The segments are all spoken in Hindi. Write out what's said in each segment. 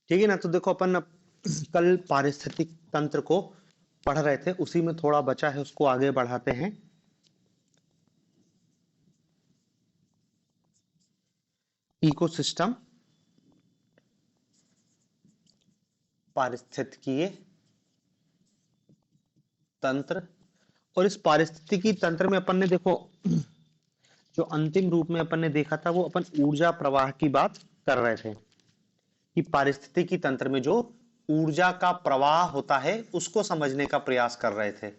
ठीक है ना। तो देखो अपन कल पारिस्थितिक तंत्र को पढ़ रहे थे, उसी में थोड़ा बचा है, उसको आगे बढ़ाते हैं। इकोसिस्टम, पारिस्थितिकीय तंत्र। और इस पारिस्थितिकी तंत्र में अपन ने देखो जो अंतिम रूप में अपन ने देखा था वो अपन ऊर्जा प्रवाह की बात कर रहे थे कि पारिस्थितिकी तंत्र में जो ऊर्जा का प्रवाह होता है उसको समझने का प्रयास कर रहे थे,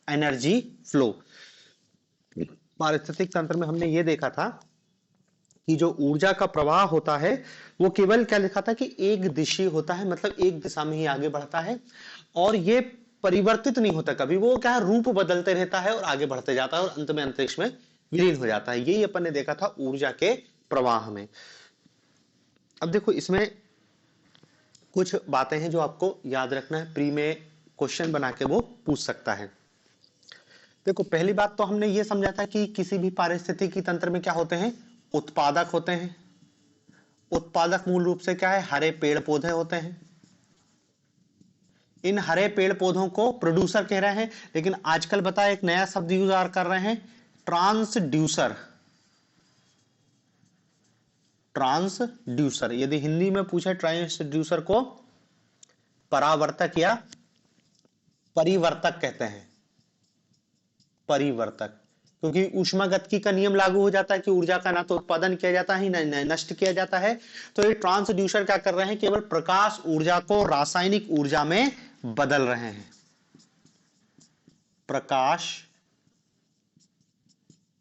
एनर्जी फ्लो। पारिस्थितिक तंत्र में हमने ये देखा था कि जो ऊर्जा का प्रवाह होता है वो केवल क्या लिखा था कि एक दिशीय होता है, मतलब एक दिशा में ही आगे बढ़ता है और ये परिवर्तित नहीं होता कभी, वो क्या है रूप बदलते रहता है और आगे बढ़ते जाता है और अंत में अंतरिक्ष में विलीन हो जाता है। यही अपन ने देखा था ऊर्जा के प्रवाह में। अब देखो इसमें कुछ बातें हैं जो आपको याद रखना है, प्री में क्वेश्चन बना के वो पूछ सकता है। देखो पहली बात तो हमने ये समझा था कि किसी भी पारिस्थितिकी तंत्र में क्या होते हैं, उत्पादक होते हैं। उत्पादक मूल रूप से क्या है, हरे पेड़ पौधे होते हैं। इन हरे पेड़ पौधों को प्रोड्यूसर कह रहे हैं, लेकिन आजकल बताया एक नया शब्द यूज कर रहे हैं, ट्रांसड्यूसर। ट्रांसड्यूसर, यदि हिंदी में पूछे ट्रांसड्यूसर को परावर्तक या परिवर्तक कहते हैं। परिवर्तक, क्योंकि ऊष्मागतिकी का नियम लागू हो जाता है कि ऊर्जा का ना तो उत्पादन किया जाता है ना नष्ट किया जाता है। तो ये ट्रांसड्यूसर क्या कर रहे हैं, केवल प्रकाश ऊर्जा को रासायनिक ऊर्जा में बदल रहे हैं। प्रकाश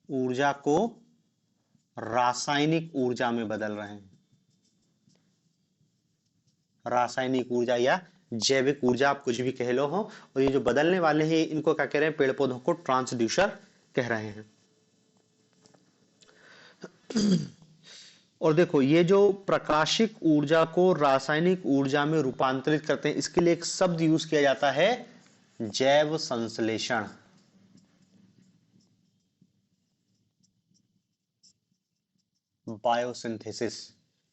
ऊर्जा को रासायनिक ऊर्जा में बदल रहे हैं। रासायनिक ऊर्जा या जैविक ऊर्जा, आप कुछ भी कह लो हो। और ये जो बदलने वाले हैं इनको क्या कह रहे हैं, पेड़ पौधों को ट्रांसड्यूसर कह रहे हैं। और देखो ये जो प्रकाशिक ऊर्जा को रासायनिक ऊर्जा में रूपांतरित करते हैं, इसके लिए एक शब्द यूज किया जाता है, जैव संश्लेषण। बायोसिंथेसिस।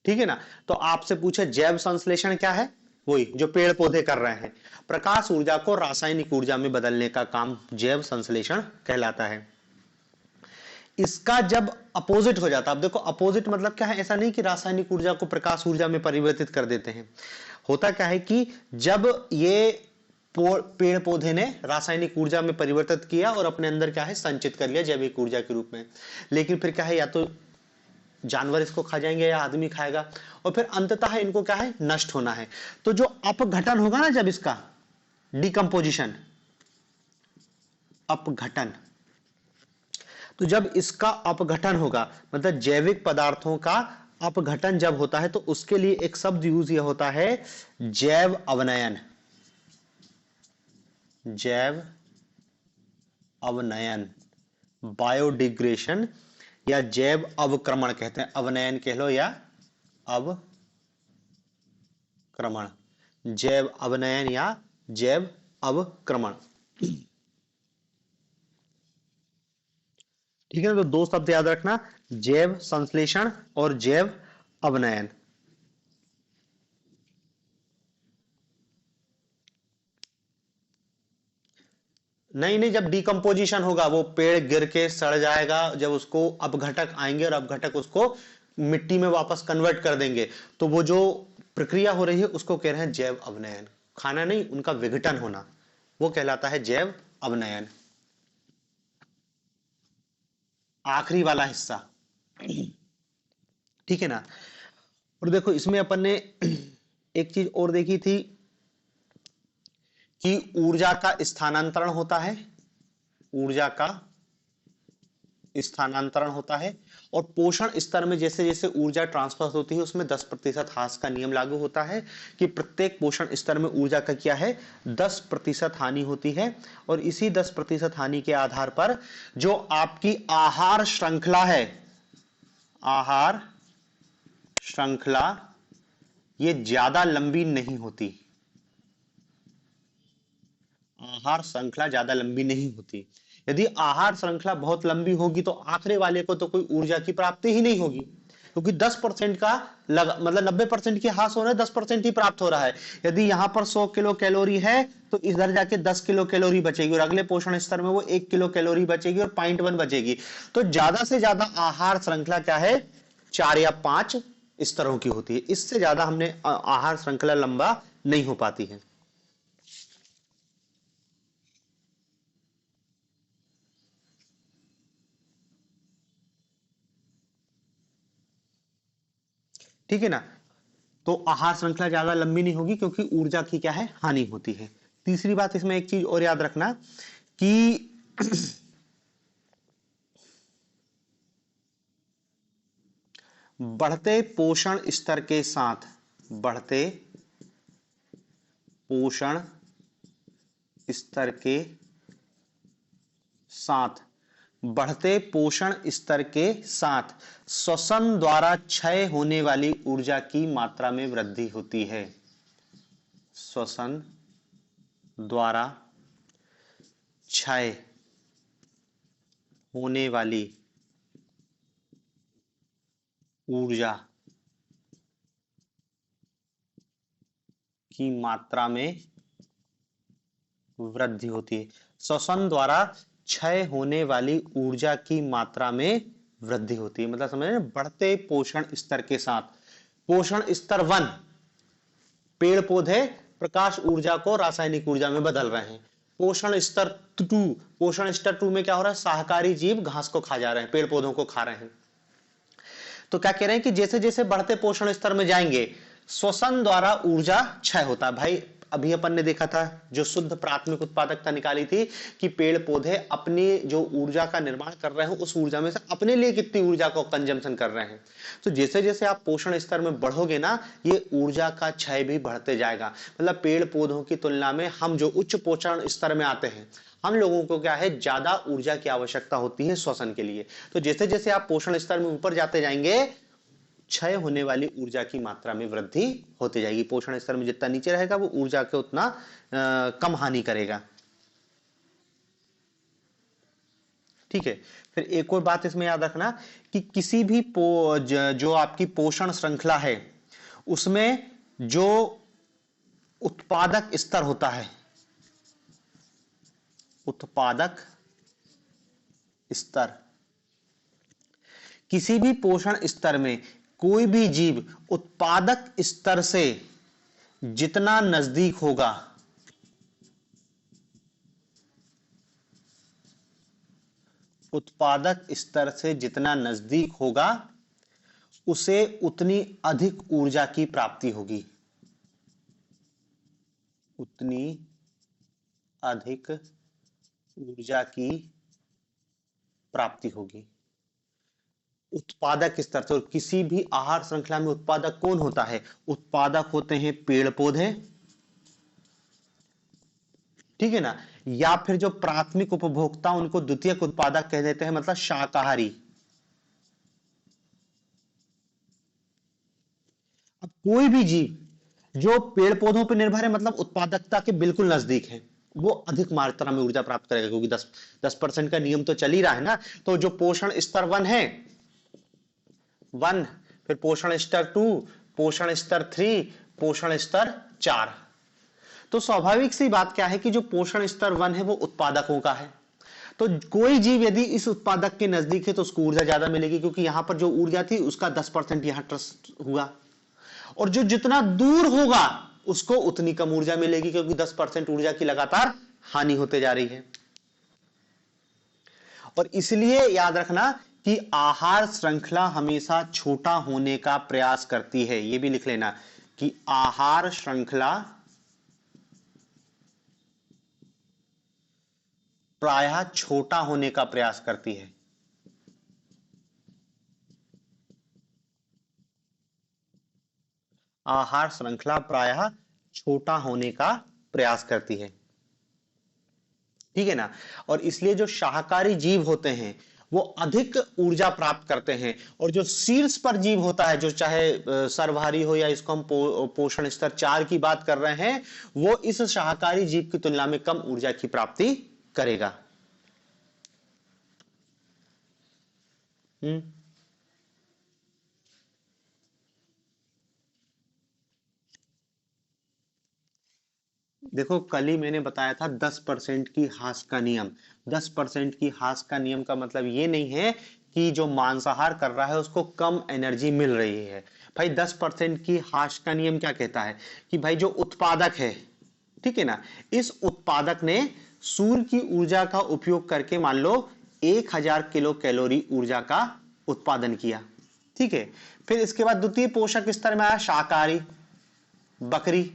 ठीक है ना। तो आपसे पूछे जैव संश्लेषण क्या है, वही जो पेड़ पौधे कर रहे हैं, प्रकाश ऊर्जा को रासायनिक ऊर्जा में बदलने का काम जैव संश्लेषण कहलाता है। इसका जब अपोजिट हो जाता है, अब देखो अपोजिट मतलब क्या है, ऐसा नहीं कि रासायनिक ऊर्जा को प्रकाश ऊर्जा में परिवर्तित कर देते हैं। होता क्या है कि जब ये पेड़ पौधे ने रासायनिक ऊर्जा में परिवर्तित किया और अपने अंदर क्या है संचित कर लिया जैविक ऊर्जा के रूप में, लेकिन फिर क्या है या तो जानवर इसको खा जाएंगे या आदमी खाएगा और फिर अंततः इनको क्या है नष्ट होना है। तो जो अपघटन होगा ना, जब इसका डिकम्पोजिशन, अपघटन, तो जब इसका अपघटन होगा मतलब जैविक पदार्थों का अपघटन जब होता है तो उसके लिए एक शब्द यूज यह होता है, जैव अवनयन। जैव अवनयन, बायोडिग्रेशन या जैव अवक्रमण कहते हैं, अवनयन कह लो या अवक्रमण, जैव अवनयन या जैव अवक्रमण। ठीक है ना। तो दो शब्द याद रखना, जैव संश्लेषण और जैव अवनयन। नहीं नहीं, जब डिकम्पोजिशन होगा वो पेड़ गिर के सड़ जाएगा, जब उसको अपघटक आएंगे और अपघटक उसको मिट्टी में वापस कन्वर्ट कर देंगे, तो वो जो प्रक्रिया हो रही है उसको कह रहे हैं जैव अवनयन। खाना नहीं, उनका विघटन होना, वो कहलाता है जैव अवनयन। आखिरी वाला हिस्सा। ठीक है ना। और देखो इसमें अपन ने एक चीज और देखी थी कि ऊर्जा का स्थानांतरण होता है, ऊर्जा का स्थानांतरण होता है। और पोषण स्तर में जैसे जैसे ऊर्जा ट्रांसफर होती है उसमें 10% हास का नियम लागू होता है कि प्रत्येक पोषण स्तर में ऊर्जा का क्या है 10% हानि होती है। और इसी 10% हानि के आधार पर जो आपकी आहार श्रृंखला है, आहार श्रृंखला ये ज्यादा लंबी नहीं होती। आहार श्रृंखला ज्यादा लंबी नहीं होती। यदि आहार श्रृंखला बहुत लंबी होगी तो आखिरी वाले को तो कोई ऊर्जा की प्राप्ति ही नहीं होगी, क्योंकि 10% का मतलब 90% की हास हो रहा है, 10% ही प्राप्त हो रहा है। यदि यहां पर 100 किलो कैलोरी है तो इधर जाके 10 किलो कैलोरी बचेगी और अगले पोषण स्तर में वो 1 किलो कैलोरी बचेगी और 0.1 बचेगी। तो ज्यादा से ज्यादा आहार श्रृंखला क्या है, 4 या 5 स्तरों की होती है। इससे ज्यादा हमने आहार श्रृंखला लंबा नहीं हो पाती है। ठीक है ना। तो आहार श्रृंखला ज्यादा लंबी नहीं होगी क्योंकि ऊर्जा की क्या है, हानि होती है। तीसरी बात इसमें एक चीज और याद रखना कि बढ़ते पोषण स्तर के साथ, बढ़ते पोषण स्तर के साथ, बढ़ते पोषण स्तर के साथ श्वसन द्वारा क्षय होने वाली ऊर्जा की मात्रा में वृद्धि होती है। श्वसन द्वारा क्षय होने वाली ऊर्जा की मात्रा में वृद्धि होती है। श्वसन द्वारा क्षय होने वाली ऊर्जा की मात्रा में वृद्धि होती है, मतलब समझ रहे हैं, बढ़ते पोषण स्तर के साथ। पोषण स्तर 1, पेड़ पौधे प्रकाश ऊर्जा को रासायनिक ऊर्जा में बदल रहे हैं। पोषण स्तर 2, पोषण स्तर 2 में क्या हो रहा है, शाकाहारी जीव घास को खा जा रहे हैं, पेड़ पौधों को खा रहे हैं। तो क्या कह रहे हैं कि जैसे जैसे बढ़ते पोषण स्तर में जाएंगे श्वसन द्वारा ऊर्जा क्षय होता है। भाई अभी अपन ने देखा था जो शुद्ध प्राथमिक उत्पादकता निकाली थी कि पेड़ पौधे अपनी जो ऊर्जा का निर्माण कर रहे हैं उस ऊर्जा में से अपने लिए कितनी ऊर्जा को कंजम्पशन कर रहे हैं। तो जैसे जैसे आप पोषण स्तर में बढ़ोगे ना, ये ऊर्जा का क्षय भी बढ़ते जाएगा। मतलब पेड़ पौधों की तुलना में हम जो उच्च पोषण स्तर में आते हैं, हम लोगों को क्या है, ज्यादा ऊर्जा की आवश्यकता होती है श्वसन के लिए। तो जैसे जैसे आप पोषण स्तर में ऊपर जाते जाएंगे, क्षय होने वाली ऊर्जा की मात्रा में वृद्धि होती जाएगी। पोषण स्तर में जितना नीचे रहेगा वो ऊर्जा के उतना कम हानि करेगा। ठीक है। फिर एक और बात इसमें याद रखना कि किसी भी जो आपकी पोषण श्रृंखला है उसमें जो उत्पादक स्तर होता है, उत्पादक स्तर, किसी भी पोषण स्तर में कोई भी जीव उत्पादक स्तर से जितना नजदीक होगा, उत्पादक स्तर से जितना नजदीक होगा उसे उतनी अधिक ऊर्जा की प्राप्ति होगी, उतनी अधिक ऊर्जा की प्राप्ति होगी। उत्पादक स्तर से, किसी भी आहार श्रृंखला में उत्पादक कौन होता है, उत्पादक होते हैं पेड़ पौधे, ठीक है ना, या फिर जो प्राथमिक उपभोक्ता उनको द्वितीयक उत्पादक कह देते हैं, मतलब शाकाहारी। अब कोई भी जीव जो पेड़ पौधों पर निर्भर है, मतलब उत्पादकता के बिल्कुल नजदीक है, वो अधिक मात्रा में ऊर्जा प्राप्त करेगा, क्योंकि 10% का नियम तो चल ही रहा है ना। तो जो पोषण स्तर 1 है, 1, फिर पोषण स्तर 2, पोषण स्तर 3, पोषण स्तर 4। तो स्वाभाविक सी बात क्या है कि जो पोषण स्तर 1 है वो उत्पादकों का है। तो कोई जीव यदि इस उत्पादक के नजदीक है तो उसको ऊर्जा ज्यादा मिलेगी, क्योंकि यहां पर जो ऊर्जा थी उसका 10% यहां ट्रस्ट हुआ, और जो जितना दूर होगा उसको उतनी कम ऊर्जा मिलेगी, क्योंकि 10% ऊर्जा की लगातार हानि होते जा रही है। और इसलिए याद रखना कि आहार श्रृंखला हमेशा छोटा होने का प्रयास करती है। यह भी लिख लेना कि आहार श्रृंखला प्रायः छोटा होने का प्रयास करती है। आहार श्रृंखला प्रायः छोटा होने का प्रयास करती है, ठीक है ना। और इसलिए जो शाकाहारी जीव होते हैं वो अधिक ऊर्जा प्राप्त करते हैं, और जो शीर्ष पर जीव होता है, जो चाहे सर्वहारी हो या इसको हम पोषण स्तर 4 की बात कर रहे हैं, वो इस शाकाहारी जीव की तुलना में कम ऊर्जा की प्राप्ति करेगा। हम्म देखो कल ही मैंने बताया था 10% की हास का नियम। 10% की हास का नियम का मतलब ये नहीं है कि जो मांसाहार कर रहा है उसको कम एनर्जी मिल रही है। भाई 10% की हास का नियम क्या कहता है कि भाई जो उत्पादक है, ठीक है ना, इस उत्पादक ने सूर्य की ऊर्जा का उपयोग करके मान लो 1000 किलो कैलोरी ऊर्जा का उत्पादन किया। ठीक है, फिर इसके बाद द्वितीय पोषक स्तर में आया शाकाहारी, बकरी।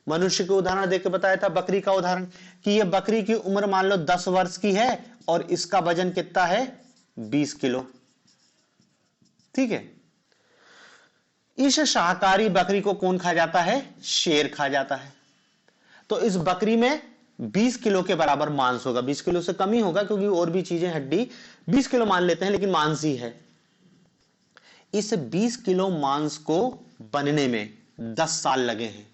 मनुष्य के उदाहरण देके बताया था बकरी का उदाहरण कि ये बकरी की उम्र मान लो 10 वर्ष की है और इसका वजन कितना है 20 किलो। ठीक है, इस शाकाहारी बकरी को कौन खा जाता है, शेर खा जाता है। तो इस बकरी में 20 किलो के बराबर मांस होगा, 20 किलो से कम ही होगा क्योंकि और भी चीजें हड्डी, 20 किलो मान लेते हैं लेकिन मांस ही है। इस 20 किलो मांस को बनने में 10 साल लगे हैं।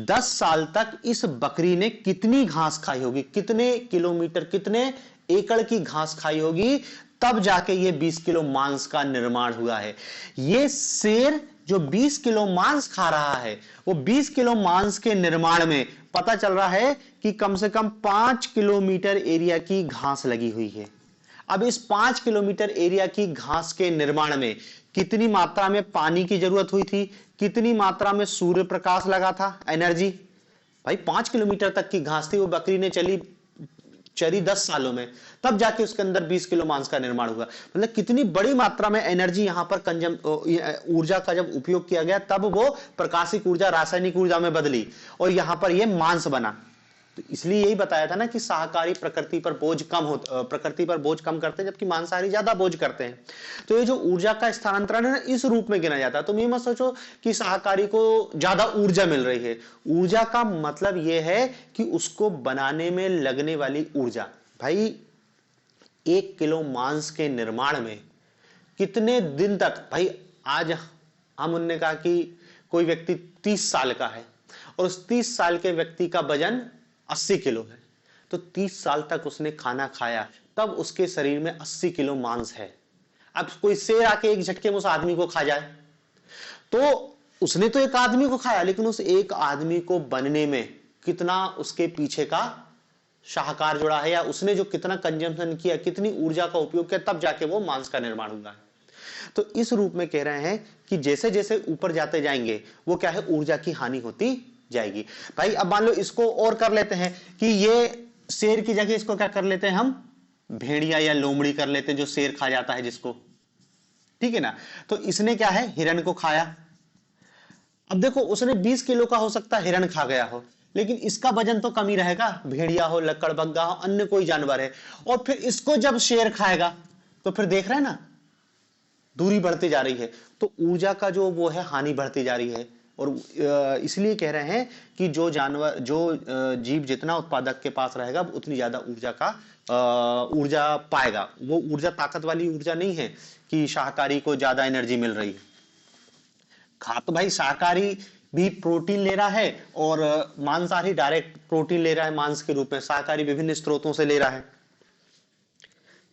10 साल तक इस बकरी ने कितनी घास खाई होगी, कितने किलोमीटर, कितने एकड़ की घास खाई होगी, तब जाके ये 20 किलो मांस का निर्माण हुआ है। ये शेर जो 20 किलो मांस खा रहा है, वो 20 किलो मांस के निर्माण में पता चल रहा है कि कम से कम 5 किलोमीटर एरिया की घास लगी हुई है। अब इस 5 किलोमीटर एरिया की घास के निर्माण में कितनी मात्रा में पानी की जरूरत हुई थी, कितनी मात्रा में सूर्य प्रकाश लगा था, एनर्जी। भाई 5 किलोमीटर तक की घास थी, वो बकरी ने चरी 10 सालों में, तब जाके उसके अंदर 20 किलो मांस का निर्माण हुआ। मतलब कितनी बड़ी मात्रा में एनर्जी यहां पर ऊर्जा का जब उपयोग किया गया, तब वो प्रकाशिक ऊर्जा रासायनिक ऊर्जा में बदली और यहां पर ये मांस बना। तो इसलिए यही बताया था ना कि शाकाहारी प्रकृति पर बोझ कम करते हैं जबकि मांसाहारी ज्यादा बोझ करते हैं। तो ये जो ऊर्जा का स्थानांतरण है ना, इस रूप में गिना जाता है। तुम ये मत सोचो कि शाकाहारी को ज्यादा ऊर्जा मिल रही है। ऊर्जा का मतलब यह है कि उसको बनाने में लगने वाली ऊर्जा। भाई 1 किलो मांस के निर्माण में कितने दिन तक, भाई आज हम उनने कहा कि कोई व्यक्ति 30 साल का है और उस 30 साल के व्यक्ति का वजन 80 किलो है, तो 30 साल तक उसने खाना खाया, तब उसके शरीर में 80 किलो मांस है। अब कोई शेर आके एक झटके में उस आदमी को खा जाए, तो उसने तो एक आदमी को खाया, लेकिन उस एक आदमी को बनने में कितना उसके पीछे का शाहकार जुड़ा है, या उसने जो कितना कंजम्पशन किया, कितनी ऊर्जा का उपयोग किया, तब जाके वो मांस का निर्माण हुआ है। तो इस रूप में कह रहे हैं कि जैसे जैसे ऊपर जाते जाएंगे वो क्या है, ऊर्जा की हानि होती जाएगी। भाई अब मान लो इसको और कर लेते हैं कि ये शेर की जगह इसको क्या कर लेते हैं हम, भेड़िया या लोमड़ी कर लेते हैं, जो शेर खा जाता है जिसको। ठीक है ना, तो इसने क्या है, हिरण को खाया। अब देखो उसने 20 किलो का हो सकता है हिरण खा गया हो, लेकिन इसका वजन तो कम ही रहेगा, भेड़िया हो, लकड़बग्गा हो, अन्य कोई जानवर है। और फिर इसको जब शेर खाएगा तो फिर देख रहे हैं ना, दूरी बढ़ती जा रही है, तो ऊर्जा का जो वो है हानि बढ़ती जा रही है। और इसलिए कह रहे हैं कि जो जानवर, जो जीव जितना उत्पादक के पास रहेगा उतनी ज्यादा ऊर्जा पाएगा। वो ऊर्जा ताकत वाली ऊर्जा नहीं है कि शाकाहारी को ज्यादा एनर्जी मिल रही है। खा तो भाई शाकाहारी भी प्रोटीन ले रहा है और मांसाहारी डायरेक्ट प्रोटीन ले रहा है मांस के रूप में, शाकाहारी विभिन्न स्रोतों से ले रहा है।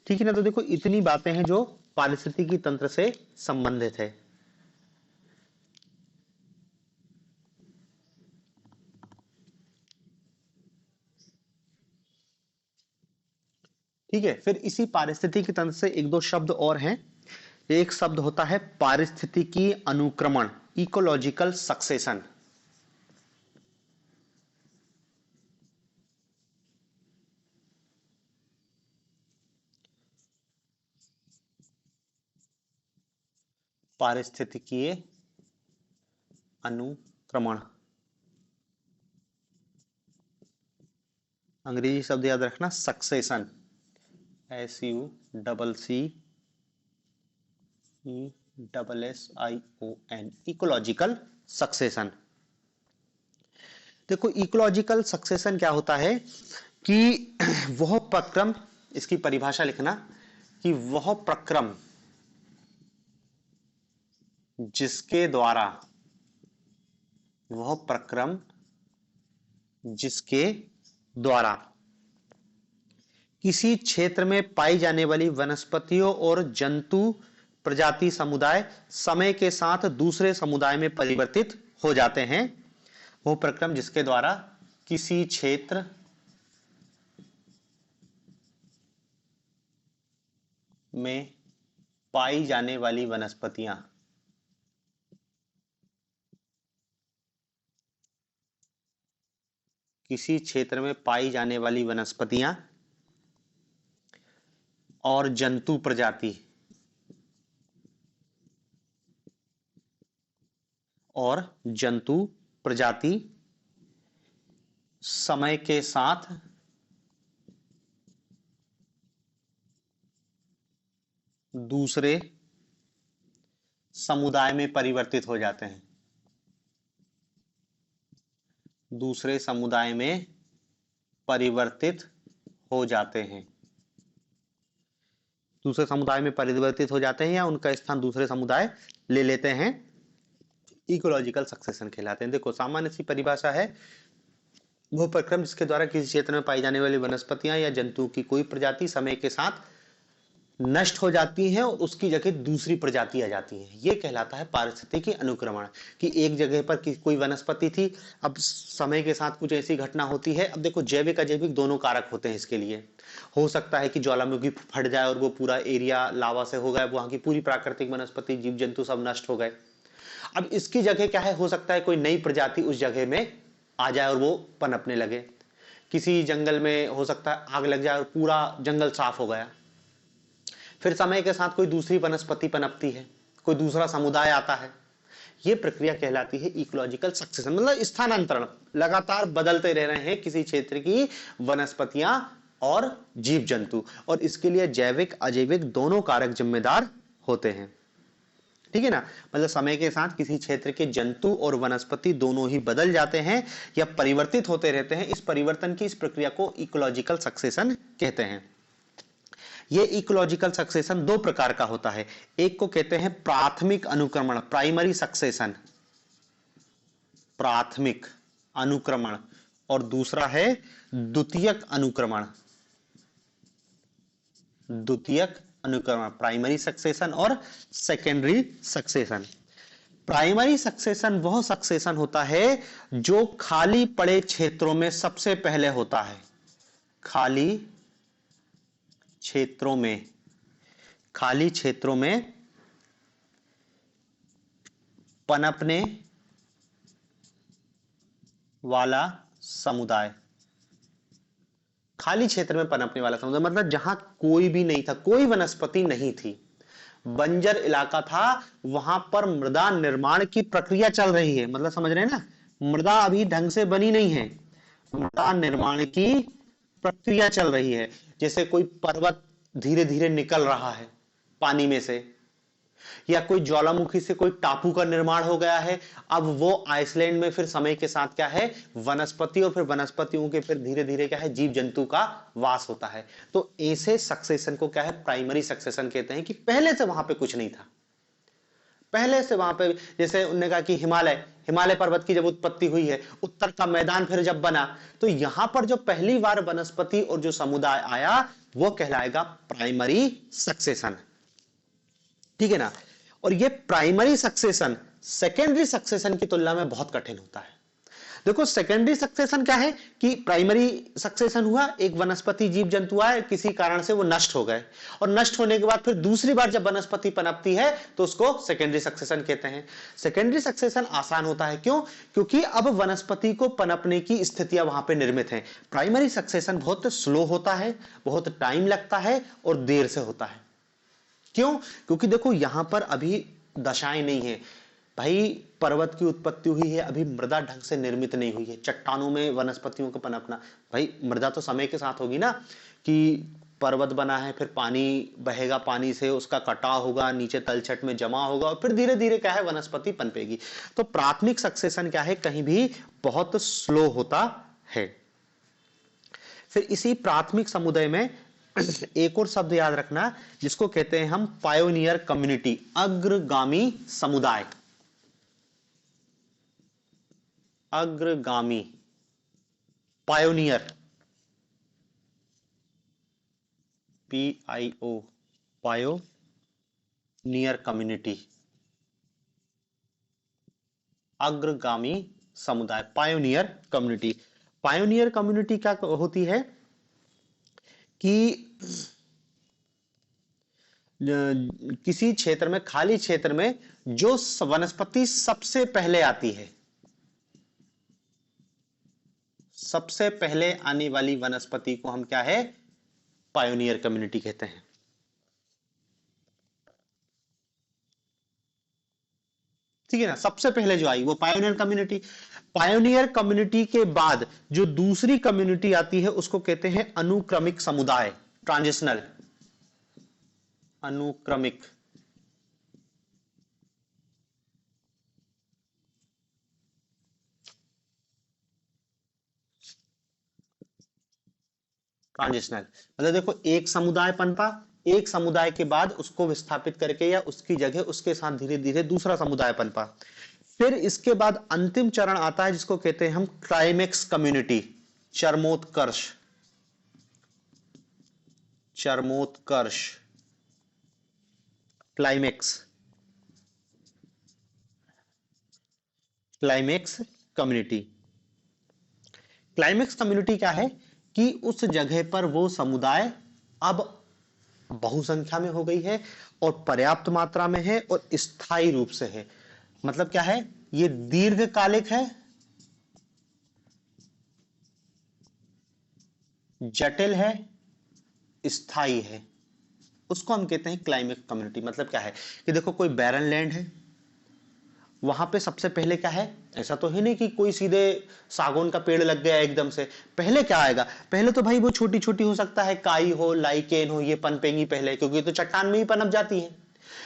ठीक है ना, तो देखो इतनी बातें हैं जो पारिस्थितिकी तंत्र से संबंधित है। ठीक है, फिर इसी पारिस्थितिकी तंत्र से एक दो शब्द और हैं। एक शब्द होता है पारिस्थितिकी अनुक्रमण, इकोलॉजिकल सक्सेशन। पारिस्थितिकीय अनुक्रमण, अंग्रेजी शब्द याद रखना सक्सेशन, SUCCESSION, इकोलॉजिकल सक्सेशन। देखो इकोलॉजिकल सक्सेशन क्या होता है कि वह प्रक्रम, इसकी परिभाषा लिखना कि वह प्रक्रम जिसके द्वारा, वह प्रक्रम जिसके द्वारा किसी क्षेत्र में पाई जाने वाली वनस्पतियों और जंतु प्रजाति समुदाय समय के साथ दूसरे समुदाय में परिवर्तित हो जाते हैं, वो प्रक्रम जिसके द्वारा किसी क्षेत्र में पाई जाने वाली वनस्पतियां किसी क्षेत्र में पाई जाने वाली वनस्पतियां और जंतु प्रजाति और जंतु प्रजाति समय के साथ दूसरे समुदाय में परिवर्तित हो जाते हैं, दूसरे समुदाय में परिवर्तित हो जाते हैं, दूसरे समुदाय में परिवर्तित हो जाते हैं या उनका स्थान दूसरे समुदाय ले लेते हैं, इकोलॉजिकल सक्सेशन कहलाते हैं। देखो सामान्य सी परिभाषा है, वो प्रक्रम जिसके द्वारा किसी क्षेत्र में पाई जाने वाली वनस्पतियां या जंतु की कोई प्रजाति समय के साथ नष्ट हो जाती हैं और उसकी जगह दूसरी प्रजाति आ जाती है, ये कहलाता है पारिस्थितिकी अनुक्रमण। कि एक जगह पर कोई वनस्पति थी, अब समय के साथ कुछ ऐसी घटना होती है। अब देखो जैविक अजैविक दोनों कारक होते हैं इसके लिए। हो सकता है कि ज्वालामुखी फट जाए और वो पूरा एरिया लावा से हो गया, वहां की पूरी प्राकृतिक वनस्पति जीव जंतु सब नष्ट हो गए। अब इसकी जगह क्या है, हो सकता है कोई नई प्रजाति उस जगह में आ जाए और वो पनपने लगे। किसी जंगल में हो सकता है आग लग जाए और पूरा जंगल साफ हो गया, फिर समय के साथ कोई दूसरी वनस्पति पनपती है, कोई दूसरा समुदाय आता है। यह प्रक्रिया कहलाती है इकोलॉजिकल सक्सेशन, मतलब स्थानांतरण। लगातार बदलते रह रहे हैं किसी क्षेत्र की वनस्पतियां और जीव जंतु, और इसके लिए जैविक अजैविक दोनों कारक जिम्मेदार होते हैं। ठीक है ना, मतलब समय के साथ किसी क्षेत्र के जंतु और वनस्पति दोनों ही बदल जाते हैं या परिवर्तित होते रहते हैं। इस परिवर्तन की इस प्रक्रिया को इकोलॉजिकल सक्सेशन कहते हैं। ये इकोलॉजिकल सक्सेशन दो प्रकार का होता है, एक को कहते हैं प्राथमिक अनुक्रमण, प्राइमरी सक्सेशन, प्राथमिक अनुक्रमण, और दूसरा है द्वितीयक अनुक्रमण, द्वितीयक अनुक्रमण, प्राइमरी सक्सेशन और सेकेंडरी सक्सेशन। प्राइमरी सक्सेशन वह सक्सेशन होता है जो खाली पड़े क्षेत्रों में सबसे पहले होता है, खाली क्षेत्रों में, खाली क्षेत्रों में पनपने वाला समुदाय, खाली क्षेत्र में पनपने वाला समुदाय मतलब जहां कोई भी नहीं था, कोई वनस्पति नहीं थी, बंजर इलाका था, वहां पर मृदा निर्माण की प्रक्रिया चल रही है। मतलब समझ रहे हैं ना, मृदा अभी ढंग से बनी नहीं है, मृदा निर्माण की प्रक्रिया चल रही है। जैसे कोई पर्वत धीरे धीरे निकल रहा है पानी में से, या कोई ज्वालामुखी से कोई टापू का निर्माण हो गया है, अब वो आइसलैंड में फिर समय के साथ क्या है, वनस्पति, और फिर वनस्पतियों के फिर धीरे धीरे क्या है, जीव जंतु का वास होता है। तो ऐसे सक्सेशन को क्या है, प्राइमरी सक्सेशन कहते हैं, कि पहले से वहां पे कुछ नहीं था, पहले से वहां पे, जैसे उन्होंने कहा कि हिमालय, हिमालय पर्वत की जब उत्पत्ति हुई है, उत्तर का मैदान फिर जब बना, तो यहां पर जो पहली बार वनस्पति और जो समुदाय आया वो कहलाएगा प्राइमरी सक्सेशन। ठीक है ना, और ये प्राइमरी सक्सेशन सेकेंडरी सक्सेशन की तुलना में बहुत कठिन होता है। देखो सेकेंडरी सक्सेशन क्या है, कि प्राइमरी सक्सेशन हुआ, एक वनस्पति जीव जंतु आए, किसी कारण से वो नष्ट हो गए, और नष्ट होने के बाद फिर दूसरी बार जब वनस्पति पनपती है तो उसको सेकेंडरी सक्सेशन कहते हैं। सेकेंडरी सक्सेशन आसान होता है, क्यों, क्योंकि अब वनस्पति को पनपने की स्थितियां वहां पे निर्मित हैं। प्राइमरी सक्सेशन बहुत स्लो होता है, बहुत टाइम लगता है और देर से होता है। क्यों, क्योंकि देखो यहां पर अभी दशाएं नहीं है भाई, पर्वत की उत्पत्ति हुई है, अभी मृदा ढंग से निर्मित नहीं हुई है, चट्टानों में वनस्पतियों का पनपना, भाई मृदा तो समय के साथ होगी ना, कि पर्वत बना है, फिर पानी बहेगा, पानी से उसका कटाव होगा, नीचे तलछट में जमा होगा, और फिर धीरे धीरे क्या है, वनस्पति पनपेगी। तो प्राथमिक सक्सेशन क्या है, कहीं भी बहुत स्लो होता है। फिर इसी प्राथमिक समुदाय में एक और शब्द याद रखना, जिसको कहते हैं हम पायोनियर कम्युनिटी, अग्रगामी समुदाय, अग्रगामी, पायोनियर, PIO, पायोनियर कम्युनिटी, अग्रगामी समुदाय, पायोनियर कम्युनिटी। पायोनियर कम्युनिटी क्या होती है कि किसी क्षेत्र में, खाली क्षेत्र में जो वनस्पति सबसे पहले आती है, सबसे पहले आने वाली वनस्पति को हम क्या है, पायोनियर कम्युनिटी कहते हैं। ठीक है ना, सबसे पहले जो आई वो पायोनियर कम्युनिटी। पायोनियर कम्युनिटी के बाद जो दूसरी कम्युनिटी आती है उसको कहते हैं अनुक्रमिक समुदाय, ट्रांजिशनल, अनुक्रमिक। ट्रांजिशनल मतलब देखो, एक समुदाय पनपा, एक समुदाय के बाद उसको विस्थापित करके या उसकी जगह उसके साथ धीरे धीरे दूसरा समुदाय पनपा। फिर इसके बाद अंतिम चरण आता है जिसको कहते हैं हम क्लाइमेक्स कम्युनिटी, चरमोत्कर्ष, चरमोत्कर्ष, climax, climax community. Climax community क्या है कि उस जगह पर वो समुदाय अब बहुसंख्या में हो गई है और पर्याप्त मात्रा में है और स्थायी रूप से है। मतलब क्या है, ये दीर्घकालिक है, जटिल है, स्थायी है, उसको हम कहते हैं क्लाइमेक्स कम्युनिटी। मतलब क्या है कि देखो, कोई बैरन लैंड है, वहां पे सबसे पहले क्या है, ऐसा तो है नहीं कि कोई सीधे सागौन का पेड़ लग गया एकदम से। पहले क्या आएगा, पहले तो भाई वो छोटी छोटी हो सकता है, काई हो, लाइकेन हो, ये पनपेंगी पहले, क्योंकि ये तो चट्टान में ही पनप जाती है।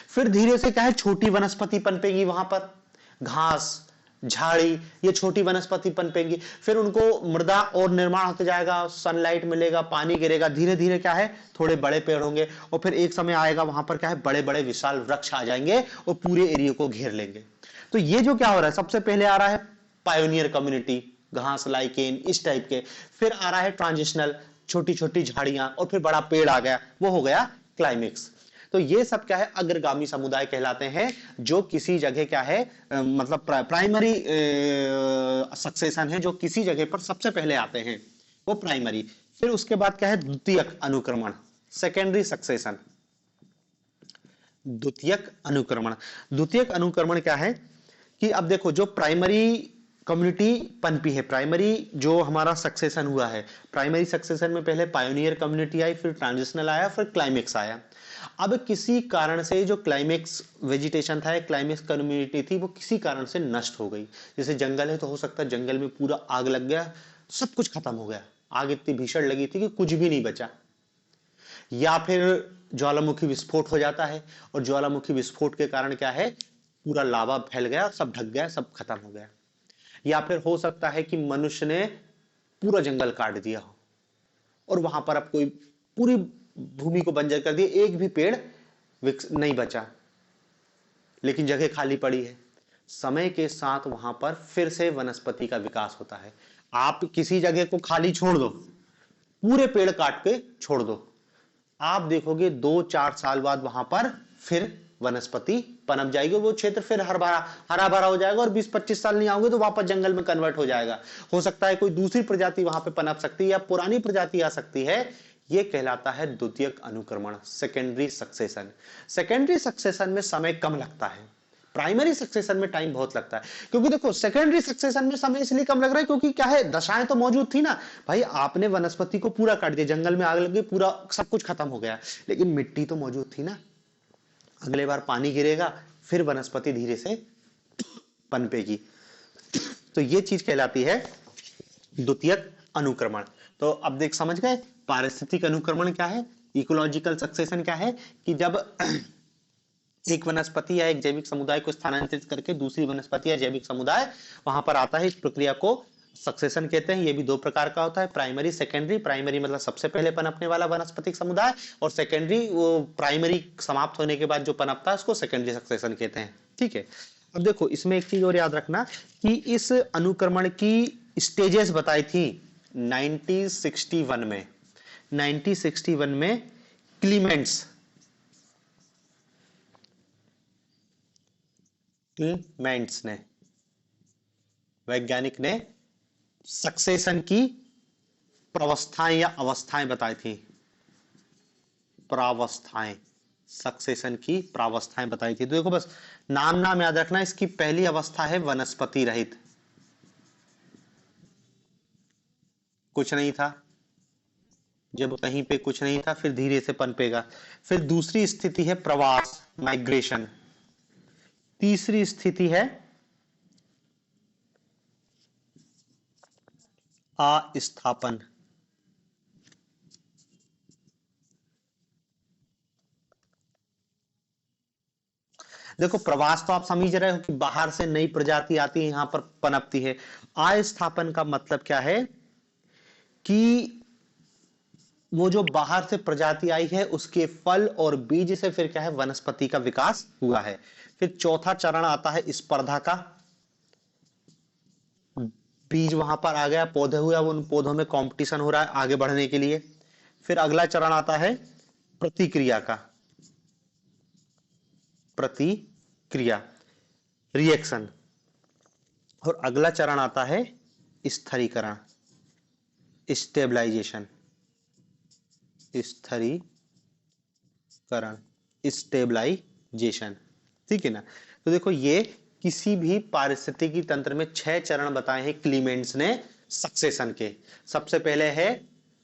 फिर धीरे से क्या है, छोटी वनस्पति पनपेगी वहां पर, घास, झाड़ी, ये छोटी वनस्पति पनपेंगी। फिर उनको मृदा और निर्माण होते जाएगा, सनलाइट मिलेगा, पानी गिरेगा, धीरे धीरे क्या है, थोड़े बड़े पेड़ होंगे और फिर एक समय आएगा वहां पर क्या है, बड़े बड़े विशाल वृक्ष आ जाएंगे और पूरे एरिया को घेर लेंगे। तो ये जो क्या हो रहा है, सबसे पहले आ रहा है पायोनियर कम्युनिटी, घास, लाइकेन, इस टाइप के। फिर आ रहा है ट्रांजिशनल, छोटी छोटी झाड़ियां, और फिर बड़ा पेड़ आ गया, वो हो गया क्लाइमेक्स। तो ये सब क्या है, अग्रगामी समुदाय कहलाते हैं, जो किसी जगह क्या है, मतलब प्राइमरी सक्सेशन है, जो किसी जगह पर सबसे पहले आते हैं, वो प्राइमरी। फिर उसके बाद क्या है, द्वितीयक अनुक्रमण, सेकेंडरी सक्सेशन। द्वितीयक अनुक्रमण, द्वितीयक अनुक्रमण क्या है कि अब देखो, जो प्राइमरी कम्युनिटी पनपी है, प्राइमरी जो हमारा सक्सेशन हुआ है, प्राइमरी सक्सेशन में पहले पायोनियर कम्युनिटी आई, फिर ट्रांजिशनल आया, फिर क्लाइमेक्स आया। अब किसी कारण से जो क्लाइमेक्स वेजिटेशन था, क्लाइमेक्स कम्युनिटी थी, वो किसी कारण से नष्ट हो गई। जैसे जंगल है तो हो सकता है जंगल में पूरा आग लग गया, सब कुछ खत्म हो गया, आग इतनी भीषण लगी थी कि कुछ भी नहीं बचा। या फिर ज्वालामुखी विस्फोट हो जाता है और ज्वालामुखी विस्फोट के कारण क्या है, पूरा लावा फैल गया, सब ढक गया, सब खत्म हो गया। या फिर हो सकता है कि मनुष्य ने पूरा जंगल काट दिया हो और वहां पर अब कोई पूरी भूमि को बंजर कर दिया, एक भी पेड़ नहीं बचा, लेकिन जगह खाली पड़ी है। समय के साथ वहां पर फिर से वनस्पति का विकास होता है। आप किसी जगह को खाली छोड़ दो, पूरे पेड़ काट के छोड़ दो, आप देखोगे 2-4 साल बाद वहां पर फिर वनस्पति पनप जाएगी, वो क्षेत्र फिर हरा भरा हो जाएगा और 20-25 साल नहीं आओगे तो वापस जंगल में कन्वर्ट हो जाएगा। हो सकता है कोई दूसरी प्रजाति वहां पे पनप सकती है या पुरानी प्रजाति आ सकती है। ये कहलाता है द्वितीयक अनुक्रमण, सेकेंडरी सक्सेशन। सेकेंडरी सक्सेशन में समय कम लगता है, प्राइमरी सक्सेशन में टाइम बहुत लगता है। क्योंकि देखो, सेकेंडरी सक्सेशन में समय इसलिए कम लग रहा है क्योंकि क्या है, दशाएं तो मौजूद थी ना भाई, आपने वनस्पति को पूरा काट दिया, जंगल में आग लग गई, पूरा सब कुछ खत्म हो गया, लेकिन मिट्टी तो मौजूद थी ना, अगले बार पानी गिरेगा, फिर वनस्पति धीरे से पनपेगी। तो ये चीज कहलाती है द्वितीयक अनुक्रमण। तो अब देख समझ गए, पारिस्थितिक अनुक्रमण क्या है, इकोलॉजिकल सक्सेशन क्या है, कि जब एक वनस्पति या एक जैविक समुदाय को स्थानांतरित करके दूसरी वनस्पति या जैविक समुदाय वहां पर आता है, इस प्रक्रिया को सक्सेशन कहते हैं। ये भी दो प्रकार का होता है, प्राइमरी, सेकेंडरी। प्राइमरी मतलब सबसे पहले पनपने वाला वनस्पतिक समुदाय, और सेकेंडरी वो प्राइमरी समाप्त होने के बाद जो पनपता है उसको सेकेंडरी सक्सेशन कहते हैं। ठीक है, अब देखो इसमें एक चीज और याद रखना कि इस अनुक्रमण की स्टेजेस बताई थी 1961 में, 1961 में क्लीमेंट्स, क्लीमेंट्स ने वैज्ञानिक ने सक्सेशन की प्रावस्थाएं या अवस्थाएं बताई थी। प्रावस्थाएं, सक्सेशन की प्रावस्थाएं बताई थी। तो देखो बस नाम नाम याद रखना, इसकी पहली अवस्था है वनस्पति रहित, कुछ नहीं था, जब कहीं पे कुछ नहीं था फिर धीरे से पनपेगा। फिर दूसरी स्थिति है प्रवास, माइग्रेशन। तीसरी स्थिति है अस्थापन। देखो प्रवास तो आप समझ रहे हो कि बाहर से नई प्रजाति आती है, यहां पर पनपती है। अस्थापन का मतलब क्या है कि वो जो बाहर से प्रजाति आई है उसके फल और बीज से फिर क्या है वनस्पति का विकास हुआ है। फिर चौथा चरण आता है स्पर्धा का, बीज वहां पर आ गया, पौधे हुए, अब उन पौधों में कंपटीशन हो रहा है आगे बढ़ने के लिए। फिर अगला चरण आता है प्रतिक्रिया का, प्रतिक्रिया, रिएक्शन। और अगला चरण आता है स्थिरीकरण, स्टेबलाइजेशन, स्थिरीकरण, स्टेबलाइजेशन। ठीक है ना। तो देखो ये किसी भी पारिस्थितिकी तंत्र में 6 चरण बताए हैं क्लीमेंट्स ने सक्सेशन के। सबसे पहले है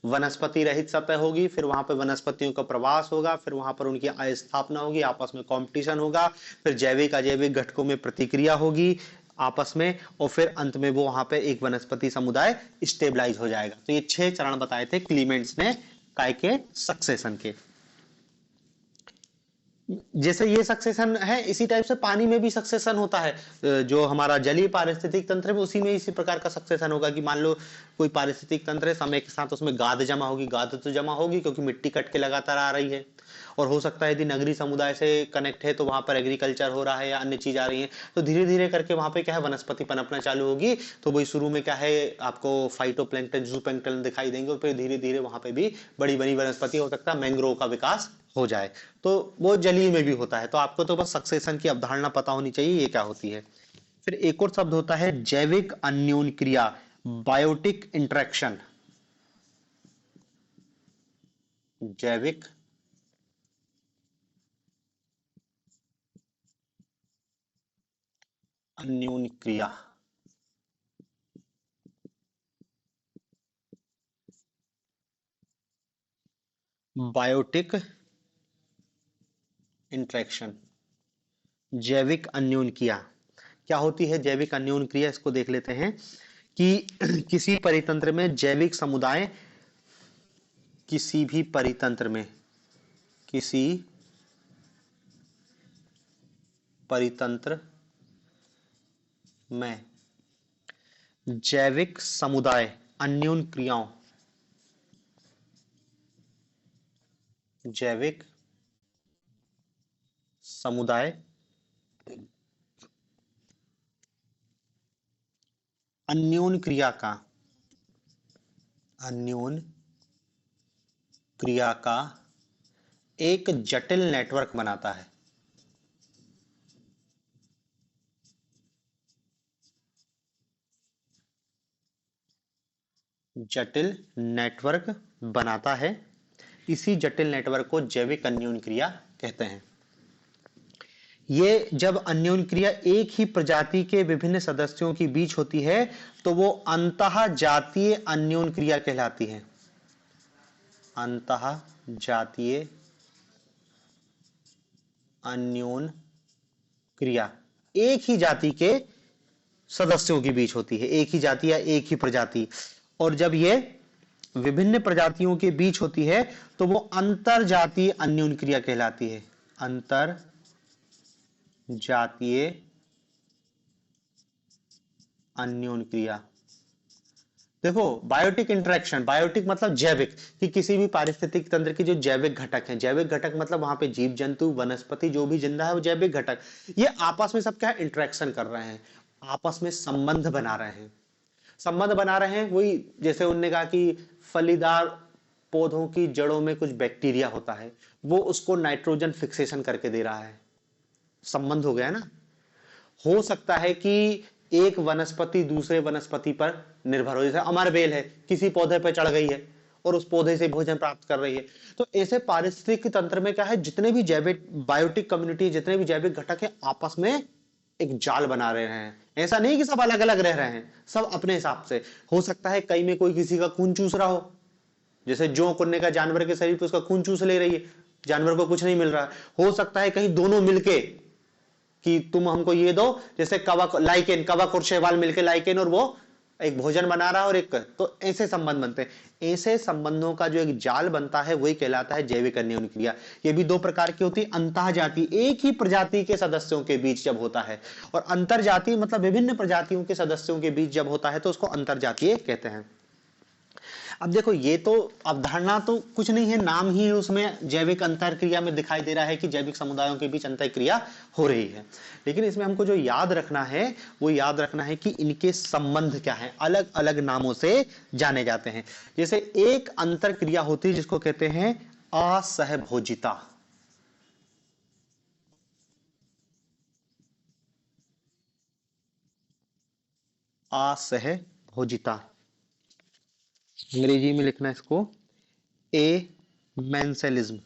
वनस्पति रहित सतह होगी, फिर वहां पर वनस्पतियों का प्रवास होगा, फिर वहां पर उनकी अस्थापना होगी, आपस में कंपटीशन होगा, फिर जैविक अजैविक घटकों में प्रतिक्रिया होगी आपस में, और फिर अंत में वो वहां पे एक वनस्पति समुदाय स्टेबलाइज हो जाएगा। तो ये 6 चरण बताए थे क्लीमेंट्स ने काय के सक्सेशन के। जैसे ये सक्सेशन है इसी टाइप से पानी में भी सक्सेशन होता है। जो हमारा जलीय पारिस्थितिक तंत्र है उसी में इसी प्रकार का सक्सेशन होगा कि मान लो कोई पारिस्थितिक तंत्र है, समय के साथ उसमें गाद जमा होगी, गाद तो जमा होगी क्योंकि मिट्टी कट के लगातार आ रही है। और हो सकता है यदि नगरीय समुदाय से कनेक्ट है तो वहां पर एग्रीकल्चर हो रहा है या अन्य चीज आ रही है, तो धीरे धीरे करके वहां पे क्या है वनस्पति पनपना चालू होगी। तो वही शुरू में क्या है आपको फाइटोप्लैंक्टन जूप्लैंक्टन दिखाई देंगे और फिर धीरे धीरे वहां पे भी बड़ी बड़ी वनस्पति, हो सकता है मैंग्रोव का विकास हो जाए। तो वो जलीय में भी होता है। तो आपको तो बस सक्सेशन की अवधारणा पता होनी चाहिए ये क्या होती है। फिर एक और शब्द होता है जैविक अन्योन क्रिया, बायोटिक इंटरेक्शन। जैविक अन्योन क्रिया, बायोटिक इंटरेक्शन, जैविक अन्योन क्रिया क्या होती है। जैविक अन्योन क्रिया इसको देख लेते हैं कि किसी परितंत्र में जैविक समुदाय, किसी भी परितंत्र में, किसी परितंत्र में जैविक समुदाय अन्योन क्रियाओं, जैविक समुदाय अन्योन क्रिया का, अन्योन क्रिया का एक जटिल नेटवर्क बनाता है। जटिल नेटवर्क बनाता है, इसी जटिल नेटवर्क को जैविक अन्योन क्रिया कहते हैं। ये जब अन्योन क्रिया एक ही प्रजाति के विभिन्न सदस्यों के बीच होती है तो वो अंतः जातीय अन्योन क्रिया कहलाती है। अंतः जातीय अन्योन क्रिया एक ही जाति के सदस्यों के बीच होती है, एक ही जाति या एक ही प्रजाति। और जब ये विभिन्न प्रजातियों के बीच होती है तो वो अंतर जातीय अन्योन क्रिया कहलाती है। अंतर जातीय अन्योन क्रिया। देखो बायोटिक इंटरेक्शन, बायोटिक मतलब जैविक, कि किसी भी पारिस्थितिक तंत्र की जो जैविक घटक है, जैविक घटक मतलब वहां पे जीव जंतु वनस्पति जो भी जिंदा है वो जैविक घटक, ये आपस में सब क्या इंटरेक्शन कर रहे हैं, आपस में संबंध बना रहे हैं। संबंध बना रहे हैं वही जैसे उनने कहा कि फलीदार पौधों की जड़ों में कुछ बैक्टीरिया होता है, वो उसको नाइट्रोजन फिक्सेशन करके दे रहा है, संबंध हो गया ना। हो सकता है कि एक वनस्पति दूसरे वनस्पति पर निर्भर हो, जैसे अमर बेल है, किसी पौधे पर चढ़ गई है और उस पौधे से भोजन प्राप्त कर रही है। तो ऐसे पारिस्थितिक तंत्र में क्या है, जितने भी जैविक बायोटिक कम्युनिटी, जितने भी जैविक घटक है, आपस में एक जाल बना रहे हैं। ऐसा नहीं कि सब अलग अलग रह रहे हैं, सब अपने हिसाब से। हो सकता है कई में कोई किसी का खून चूस रहा हो, जैसे जोंक उड़ने का जानवर के शरीर पे उसका खून चूस ले रही है, जानवर को कुछ नहीं मिल रहा है। हो सकता है कहीं दोनों मिलके कि तुम हमको ये दो, जैसे कवक लाइकेन, कवक और शैवाल मिलके लाइकेन, और वो एक भोजन बना रहा है और एक, तो ऐसे संबंध बनते हैं। ऐसे संबंधों का जो एक जाल बनता है वही कहलाता है जैविक अन्योन्य क्रिया। ये भी दो प्रकार की होती है, अंतःजाति एक ही प्रजाति के सदस्यों के बीच जब होता है, और अंतरजातीय मतलब विभिन्न प्रजातियों के सदस्यों के बीच जब होता है तो उसको अंतरजातीय कहते हैं। अब देखो, ये तो अवधारणा तो कुछ नहीं है, नाम ही उसमें जैविक अंतरक्रिया में दिखाई दे रहा है कि जैविक समुदायों के बीच अंतरक्रिया हो रही है। लेकिन इसमें हमको जो याद रखना है वो याद रखना है कि इनके संबंध क्या है, अलग अलग नामों से जाने जाते हैं। जैसे एक अंतरक्रिया होती है जिसको कहते हैं असहभोजिता। असहभोजिता, अंग्रेजी में लिखना है इसको ए मेंसेलिज्म।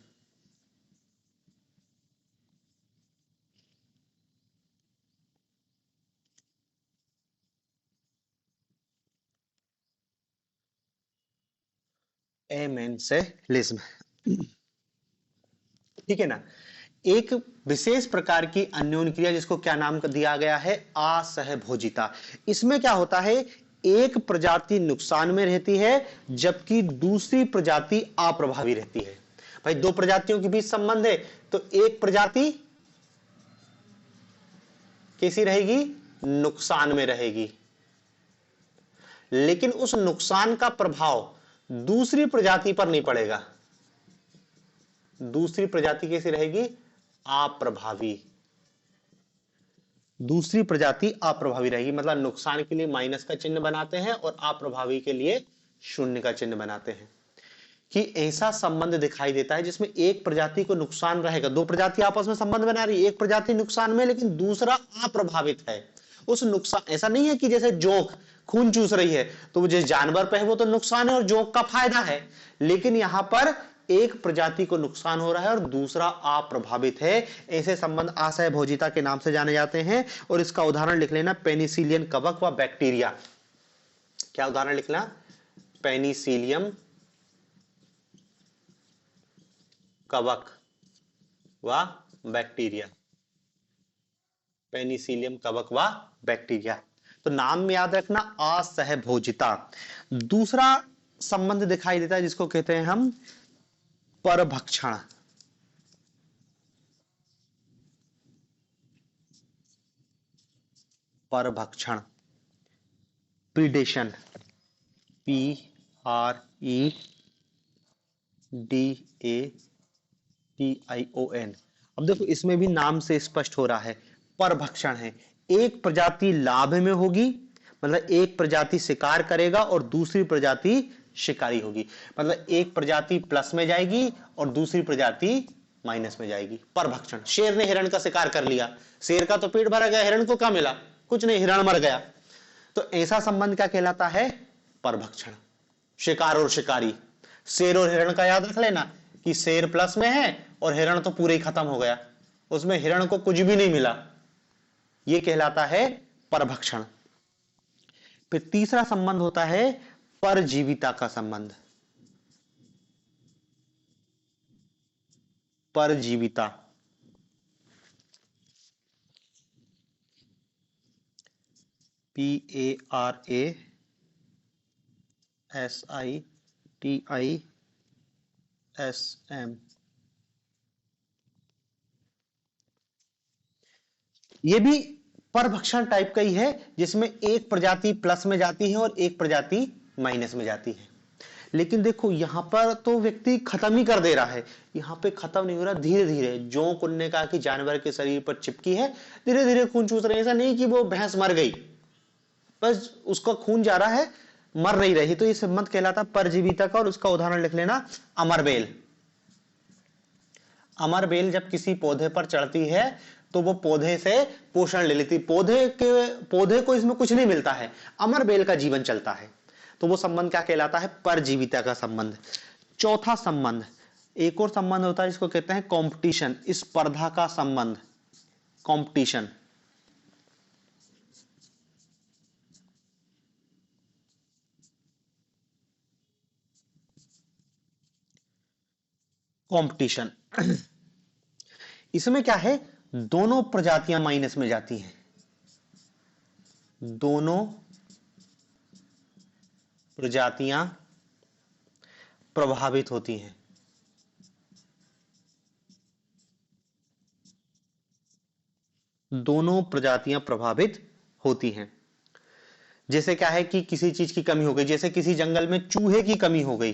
एमेंसेलिज्म, ठीक है ना। एक विशेष प्रकार की अन्योन्य क्रिया जिसको क्या नाम दिया गया है, असहभोजिता। इसमें क्या होता है, एक प्रजाति नुकसान में रहती है जबकि दूसरी प्रजाति अप्रभावी रहती है। भाई दो प्रजातियों के बीच संबंध है तो एक प्रजाति कैसी रहेगी, नुकसान में रहेगी, लेकिन उस नुकसान का प्रभाव दूसरी प्रजाति पर नहीं पड़ेगा। दूसरी प्रजाति कैसी रहेगी, अप्रभावी। दूसरी प्रजाति अप्रभावी रहेगी, मतलब नुकसान के लिए माइनस का चिन्ह बनाते हैं और अप्रभावी के लिए शून्य का चिन्ह बनाते हैं। कि ऐसा संबंध दिखाई देता है जिसमें एक प्रजाति को नुकसान रहेगा, दो प्रजाति आपस में संबंध बना रही है, एक प्रजाति नुकसान में लेकिन दूसरा अप्रभावित है। उस नुकसान, ऐसा नहीं है कि जैसे जोंक खून चूस रही है तो वो जिस जानवर पे है वो तो नुकसान है और जोंक का फायदा है, लेकिन यहां पर एक प्रजाति को नुकसान हो रहा है और दूसरा अप्रभावित है। ऐसे संबंध असहभोजिता के नाम से जाने जाते हैं। और इसका उदाहरण लिख लेना, पेनिसिलियन कवक व बैक्टीरिया। क्या उदाहरण लिखना, पेनिसिलियम कवक व बैक्टीरिया। पेनिसिलियम कवक व बैक्टीरिया, तो नाम में याद रखना असहभोजिता। दूसरा संबंध दिखाई देता है जिसको कहते हैं हम परभक्षण। परभक्षण, प्रीडेशन, PREDATION। अब देखो इसमें भी नाम से स्पष्ट हो रहा है, परभक्षण है। एक प्रजाति लाभ में होगी, मतलब एक प्रजाति शिकार करेगा और दूसरी प्रजाति शिकारी होगी, मतलब एक प्रजाति प्लस में जाएगी और दूसरी प्रजाति माइनस में जाएगी। परभक्षण, शेर ने हिरण का शिकार कर लिया, शेर का तो पेट भरा गया, हिरण को क्या मिला, कुछ नहीं, हिरण मर गया। तो ऐसा संबंध क्या कहलाता है, परभक्षण। शिकार और शिकारी, शेर और हिरण का याद रख लेना कि शेर प्लस में है और हिरण तो पूरे ही खत्म हो गया, उसमें हिरण को कुछ भी नहीं मिला, यह कहलाता है परभक्षण। फिर तीसरा संबंध होता है परजीविता का संबंध। परजीविता, PARASITISM। ये भी परभक्षण टाइप का ही है, जिसमें एक प्रजाति प्लस में जाती है और एक प्रजाति माइनस में जाती है। लेकिन देखो यहां पर तो व्यक्ति खत्म ही कर दे रहा है, यहां पे खत्म नहीं हो रहा, धीरे धीरे जोंक उड़ने का कि जानवर के शरीर पर चिपकी है, धीरे धीरे खून चूस रहे हैं। ऐसा नहीं कि वो भैंस मर गई, बस उसका खून जा रहा है, मर नहीं रही। तो ये संबंध कहलाता परजीविता का। और उसका उदाहरण लिख लेना, अमरबेल। अमरबेल जब किसी पौधे पर चढ़ती है तो वो पौधे से पोषण ले लेती, पौधे को इसमें कुछ नहीं मिलता है, अमर बेल का जीवन चलता है। तो वो संबंध क्या कहलाता है? परजीविता का संबंध। चौथा संबंध, एक और संबंध होता है जिसको कहते हैं कंपटीशन, स्पर्धा का संबंध, कंपटीशन। कंपटीशन इसमें क्या है, दोनों प्रजातियां माइनस में जाती हैं, दोनों प्रजातियां प्रभावित होती हैं। दोनों प्रजातियां प्रभावित होती हैं। जैसे क्या है कि किसी चीज की कमी हो गई, जैसे किसी जंगल में चूहे की कमी हो गई,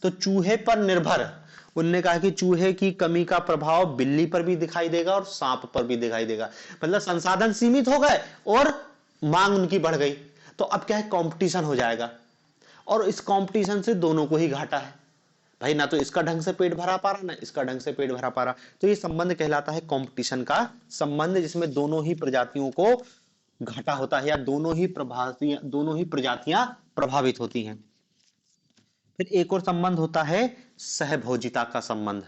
तो चूहे पर निर्भर, उनने कहा कि चूहे की कमी का प्रभाव बिल्ली पर भी दिखाई देगा और सांप पर भी दिखाई देगा। मतलब संसाधन सीमित हो गए और मांग उनकी बढ़ गई, तो अब क्या है, कंपटीशन हो जाएगा, और इस कंपटीशन से दोनों को ही घाटा है भाई, ना तो इसका ढंग से पेट भरा पा रहा, ना इसका ढंग से पेट भरा पा रहा। तो ये संबंध कहलाता है कंपटीशन का संबंध, जिसमें दोनों ही प्रजातियों को घाटा होता है, या दोनों ही प्रजातियां प्रभावित होती हैं। फिर एक और संबंध होता है सहभोजिता का संबंध।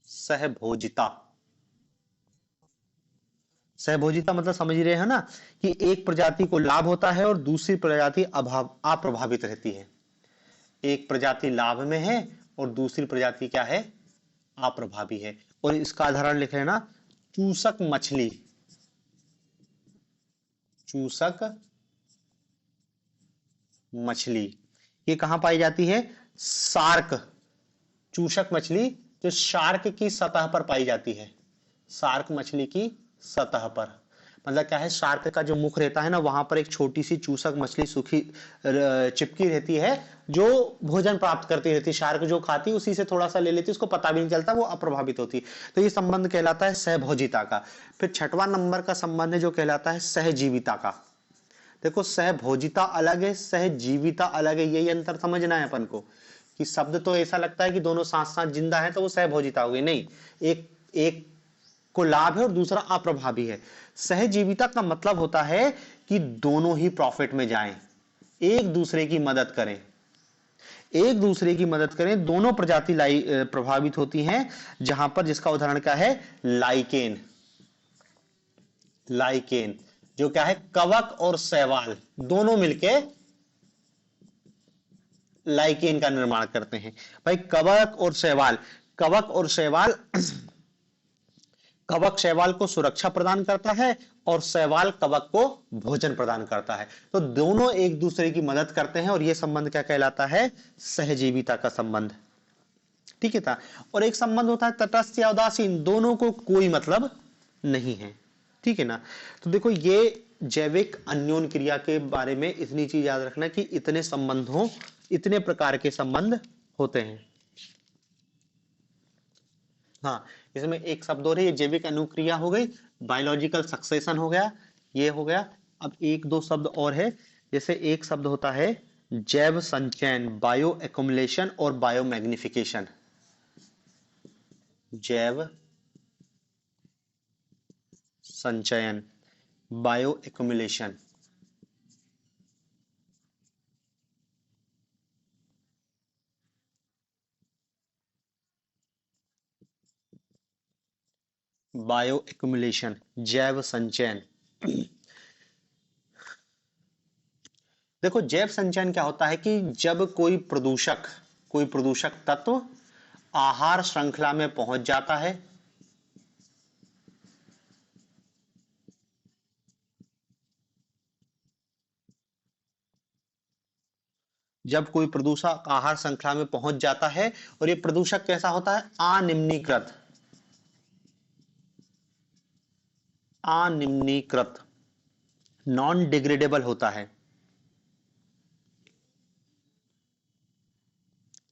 सहभोजिता, सहभोजिता मतलब समझ रहे हैं ना, कि एक प्रजाति को लाभ होता है और दूसरी प्रजाति अप्रभावित रहती है। एक प्रजाति लाभ में है और दूसरी प्रजाति क्या है, अप्रभावी है। और इसका उदाहरण लिख रहे हैं ना, चूसक मछली, चूसक मछली ये कहां पाई जाती है, शार्क, चूसक मछली जो शार्क की सतह पर पाई जाती है, शार्क मछली की सतह पर। मतलब क्या है, शार्क का जो मुख रहता है ना, वहां पर एक छोटी सी चूसक मछली सूखी चिपकी रहती है, जो भोजन प्राप्त करती रहती है। शार्क जो खाती उसी से थोड़ा सा ले लेती, उसको पता भी नहीं चलता, वो अप्रभावित होती। तो ये संबंध कहलाता है सहभोजिता का। फिर छठवां नंबर का संबंध है जो कहलाता है सहजीविता का। देखो, सहभोजिता अलग है, सहजीविता अलग है, यही अंतर समझना है अपन को। कि शब्द तो ऐसा लगता है कि दोनों साथ साथ जिंदा है तो वो सहभोजिता हो गई, नहीं, एक को लाभ है और दूसरा अप्रभावी है। सहजीविता का मतलब होता है कि दोनों ही प्रॉफिट में जाएं, एक दूसरे की मदद करें, एक दूसरे की मदद करें। दोनों प्रजाति प्रभावित होती हैं, जहां पर जिसका उदाहरण क्या है, लाइकेन, लाइकेन जो क्या है, कवक और शैवाल दोनों मिलके लाइकेन का निर्माण करते हैं। भाई कवक और शैवाल, कवक और शैवाल कवक शैवाल को सुरक्षा प्रदान करता है और शैवाल कवक को भोजन प्रदान करता है। तो दोनों एक दूसरे की मदद करते हैं और यह संबंध क्या कहलाता है, सहजीविता का संबंध। ठीक है था। और एक संबंध होता है तटस्थ या उदासीन, दोनों को कोई मतलब नहीं है। ठीक है ना। तो देखो, ये जैविक अन्योन क्रिया के बारे में इतनी चीज याद रखना कि इतने संबंधों, इतने प्रकार के संबंध होते हैं। हाँ, इसमें एक शब्द और है, ये जैविक अनुक्रिया हो गई, बायोलॉजिकल सक्सेशन हो गया, ये हो गया। अब एक दो शब्द और है, जैसे एक शब्द होता है जैव संचयन, बायो एक्युमुलेशन और बायो मैग्निफिकेशन। जैव संचयन, बायो एक्युमुलेशन। बायो एक्युमुलेशन, जैव संचयन। देखो, जैव संचयन क्या होता है कि जब कोई प्रदूषक तत्व आहार श्रृंखला में पहुंच जाता है, जब कोई प्रदूषक आहार श्रृंखला में पहुंच जाता है, और ये प्रदूषक कैसा होता है, अनिम्नीकृत, नॉन डिग्रेडेबल होता है।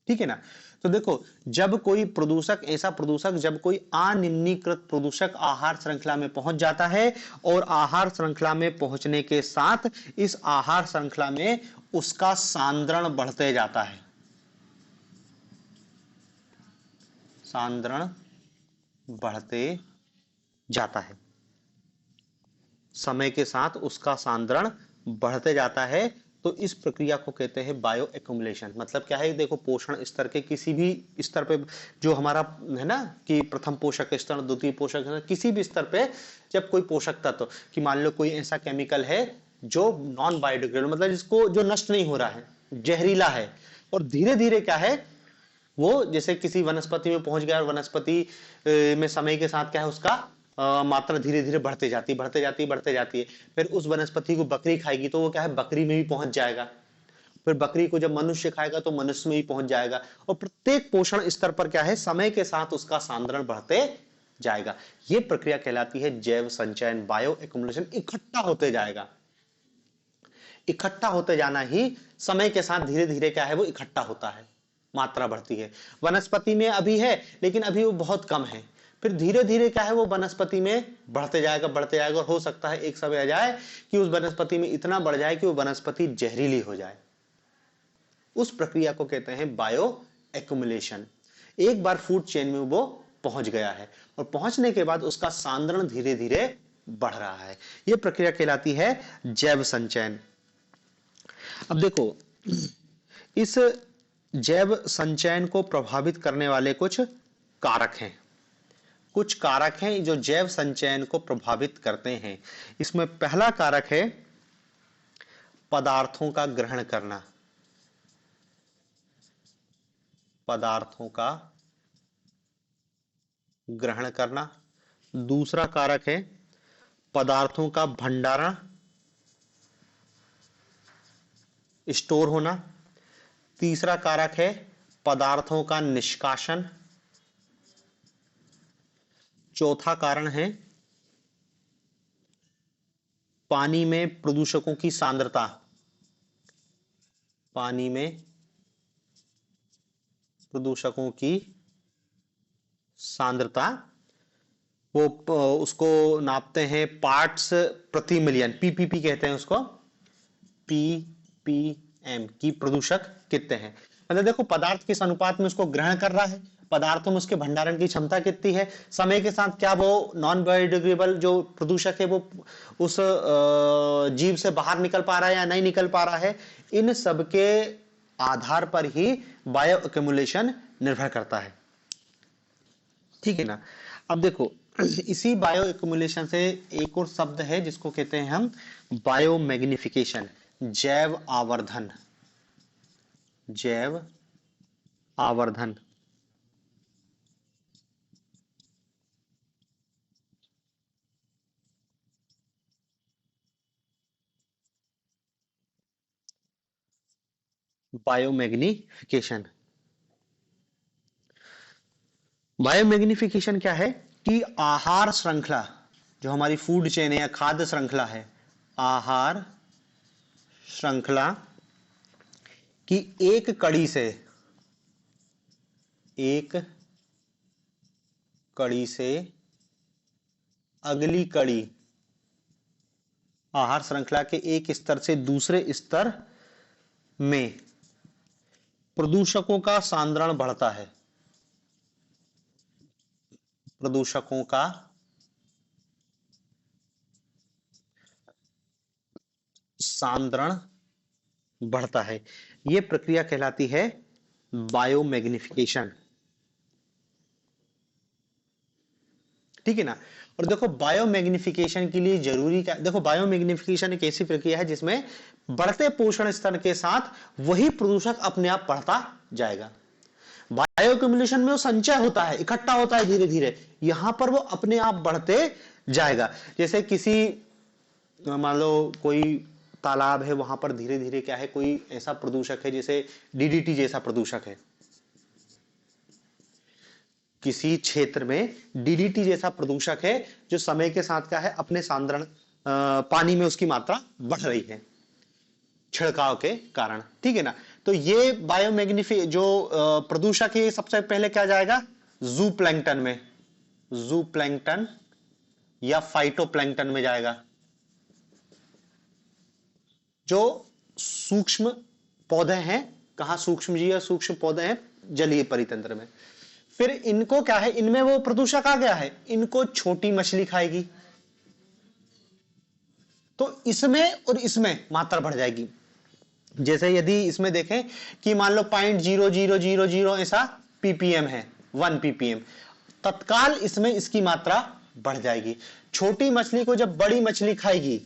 ठीक है ना। तो देखो, जब कोई प्रदूषक, ऐसा प्रदूषक, जब कोई अनिम्नीकृत प्रदूषक आहार श्रृंखला में पहुंच जाता है, और आहार श्रृंखला में पहुंचने के साथ इस आहार श्रृंखला में उसका सांद्रण बढ़ते जाता है, सांद्रण बढ़ते जाता है, समय के साथ उसका सांद्रण बढ़ते जाता है। तो इस प्रक्रिया को कहते हैं बायो एक्युमुलेशन। मतलब क्या है, देखो पोषण स्तर के किसी भी स्तर पे, जो हमारा है ना कि प्रथम पोषक स्तर, द्वितीय पोषक स्तर, किसी भी स्तर पे जब कोई पोषक तत्व कि मान लो कोई ऐसा केमिकल है जो नॉन बायोडिग्रेडेबल, मतलब जिसको जो नष्ट नहीं हो रहा है, जहरीला है, और धीरे धीरे क्या है वो जैसे किसी वनस्पति में पहुंच गया और वनस्पति में समय के साथ क्या है उसका मात्रा धीरे धीरे बढ़ते जाती है, बढ़ते जाती है, बढ़ते जाती है। फिर उस वनस्पति को बकरी खाएगी तो वो क्या है बकरी में भी पहुंच जाएगा। फिर बकरी को जब मनुष्य खाएगा तो मनुष्य में ही पहुंच जाएगा। और प्रत्येक पोषण स्तर पर क्या है समय के साथ उसका सांद्रण बढ़ते जाएगा। ये प्रक्रिया कहलाती है जैव संचयन, बायो एक्युमुलेशन। इकट्ठा होते जाएगा, इकट्ठा होते जाना ही समय के साथ धीरे धीरे क्या है वो इकट्ठा होता है, मात्रा बढ़ती है। वनस्पति में अभी है लेकिन अभी वो बहुत कम है, फिर धीरे धीरे क्या है वो वनस्पति में बढ़ते जाएगा, बढ़ते जाएगा, और हो सकता है एक समय आ जाए कि उस वनस्पति में इतना बढ़ जाए कि वो वनस्पति जहरीली हो जाए। उस प्रक्रिया को कहते हैं बायो एक्युमुलेशन। एक बार फूड चेन में वो पहुंच गया है और पहुंचने के बाद उसका सांद्रण धीरे धीरे बढ़ रहा है। यह प्रक्रिया कहलाती है जैव संचयन। अब देखो, इस जैव संचयन को प्रभावित करने वाले कुछ कारक हैं, कुछ कारक हैं जो जैव संचयन को प्रभावित करते हैं। इसमें पहला कारक है पदार्थों का ग्रहण करना, पदार्थों का ग्रहण करना। दूसरा कारक है पदार्थों का भंडारण, स्टोर होना। तीसरा कारक है पदार्थों का निष्कासन। चौथा कारण है पानी में प्रदूषकों की सांद्रता, पानी में प्रदूषकों की सांद्रता। वो उसको नापते हैं पार्ट्स प्रति मिलियन, पीपीपी कहते हैं उसको, पीपीएम की प्रदूषक कितने हैं। मतलब देखो पदार्थ किस अनुपात में उसको ग्रहण कर रहा है, पदार्थों में उसके भंडारण की क्षमता कितनी है, समय के साथ क्या वो नॉन बायोडिग्रेडेबल जो प्रदूषक है वो उस जीव से बाहर निकल पा रहा है या नहीं निकल पा रहा है। इन सब के आधार पर ही बायो एक्युमुलेशन निर्भर करता है, ठीक है ना। अब देखो इसी बायो एक्युमुलेशन से एक और शब्द है जिसको कहते हैं हम बायो मैग्निफिकेशन, जैव आवर्धन, जैव आवर्धन। बायोमैग्निफिकेशन, बायोमैग्निफिकेशन क्या है कि आहार श्रृंखला, जो हमारी फूड चेन है या खाद्य श्रृंखला है, आहार श्रृंखला की एक कड़ी से, एक कड़ी से अगली कड़ी, आहार श्रृंखला के एक स्तर से दूसरे स्तर में प्रदूषकों का सांद्रण बढ़ता है, प्रदूषकों का सांद्रण बढ़ता है। यह प्रक्रिया कहलाती है बायोमैग्निफिकेशन, ठीक है ना। और देखो बायोमैग्निफिकेशन के लिए जरूरी क्या, देखो बायोमैग्निफिकेशन एक ऐसी प्रक्रिया है जिसमें बढ़ते पोषण स्तर के साथ वही प्रदूषक अपने आप बढ़ता जाएगा। बायोअक्युमुलेशन में वो संचय होता है, इकट्ठा होता है धीरे धीरे, यहां पर वो अपने आप बढ़ते जाएगा। जैसे किसी मान लो कोई तालाब है, वहां पर धीरे धीरे क्या है कोई ऐसा प्रदूषक है जैसे डीडीटी जैसा प्रदूषक है, किसी क्षेत्र में डीडीटी जैसा प्रदूषक है जो समय के साथ क्या है अपने सांद्रण पानी में उसकी मात्रा बढ़ रही है छिड़काव के कारण, ठीक है ना। तो ये बायोमैग्निफि जो प्रदूषक है सबसे पहले क्या जाएगा जू प्लैंकटन में, जू प्लैंकटन या फाइटोप्लैंकटन में जाएगा, जो सूक्ष्म पौधे हैं। कहां सूक्ष्म जीव या सूक्ष्म पौधे हैं, जलीय परितंत्र में। फिर इनको क्या है, इनमें वो प्रदूषक आ गया है, इनको छोटी मछली खाएगी, तो इसमें और इसमें मात्रा बढ़ जाएगी। जैसे यदि इसमें देखें कि मान लो 0.0000 ऐसा पीपीएम है, 1 पीपीएम, तत्काल इसमें इसकी मात्रा बढ़ जाएगी। छोटी मछली को जब बड़ी मछली खाएगी,